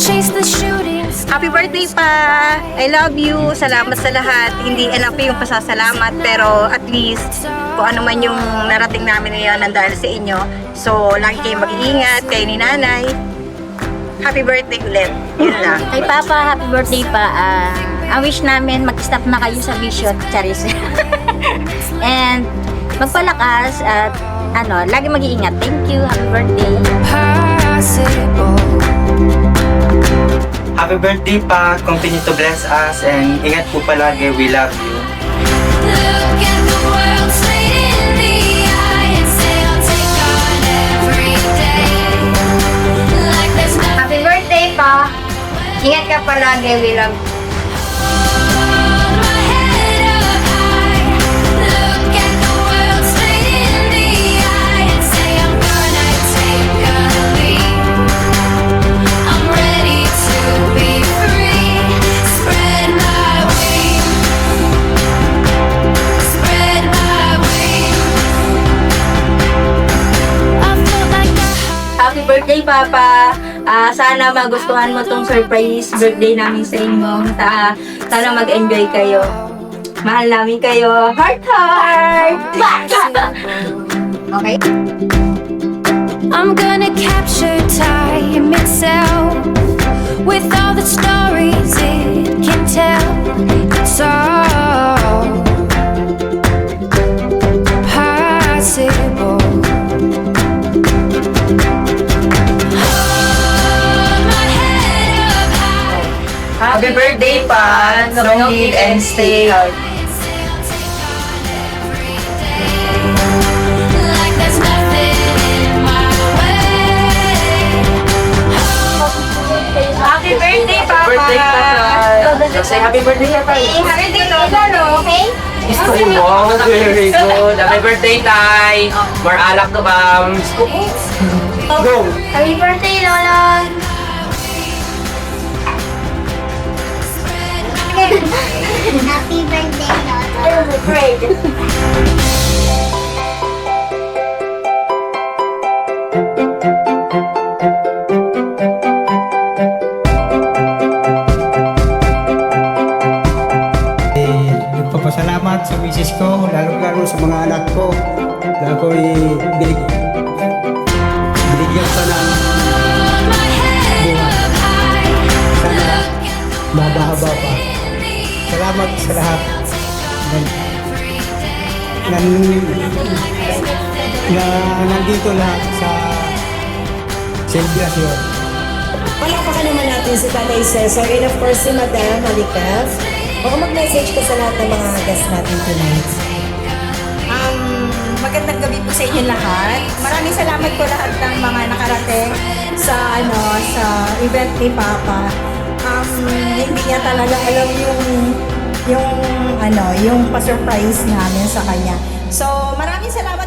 Happy birthday pa! I love you! Salamat sa lahat. Hindi enough yung pasasalamat, pero at least kung ano man yung narating namin ngayon nandahil sa inyo. So, lagi kayong mag-iingat, kayo ni nanay. Happy birthday ulit. Yun lang. Kay Papa, happy birthday pa. Ang wish namin, mag-stop na kayo sa vision, Charis. And magpalakas at lagi mag-iingat. Thank you. Happy birthday. Happy birthday pa, continue to bless us, and ingat po palagi, we love you. Happy birthday pa. Ingat ka palagi, we love you. Happy birthday, Papa! Sana magustuhan mo tong surprise birthday namin sa inyo. Sana mag-enjoy kayo. Mahal namin kayo. Heart, heart! Okay? I'm gonna capture time itself with all the stories it can tell. It's all possible. Happy birthday pa, long live and stay healthy. Like there's nothing in my way. Happy birthday, Papa! Birthday pa, say happy birthday pa. Happy birthday, Lolo! Okay? Wow, very good. Happy birthday, Tay. More alak to bam. Go! Happy birthday, Lola! Happy birthday, Lola. Great! Nagpapasalamat sa misis ko, lalo-lalo sa mga anak ko. Dahil ko binigyan pa ng buhay. Sana mabahaba pa. Salamat sa lahat. Nandito lahat sa celebration. Palakpakan naman natin si Tatay Cesar and of course si Madam Malikaf. Baka mag-message ka sa lahat ng mga guests natin tonight. Magandang gabi po sa inyo lahat. Maraming salamat po lahat ng mga nakarating sa event ni Papa. Hindi niya talaga alam yung pa-surprise namin sa kanya. So, maraming salamat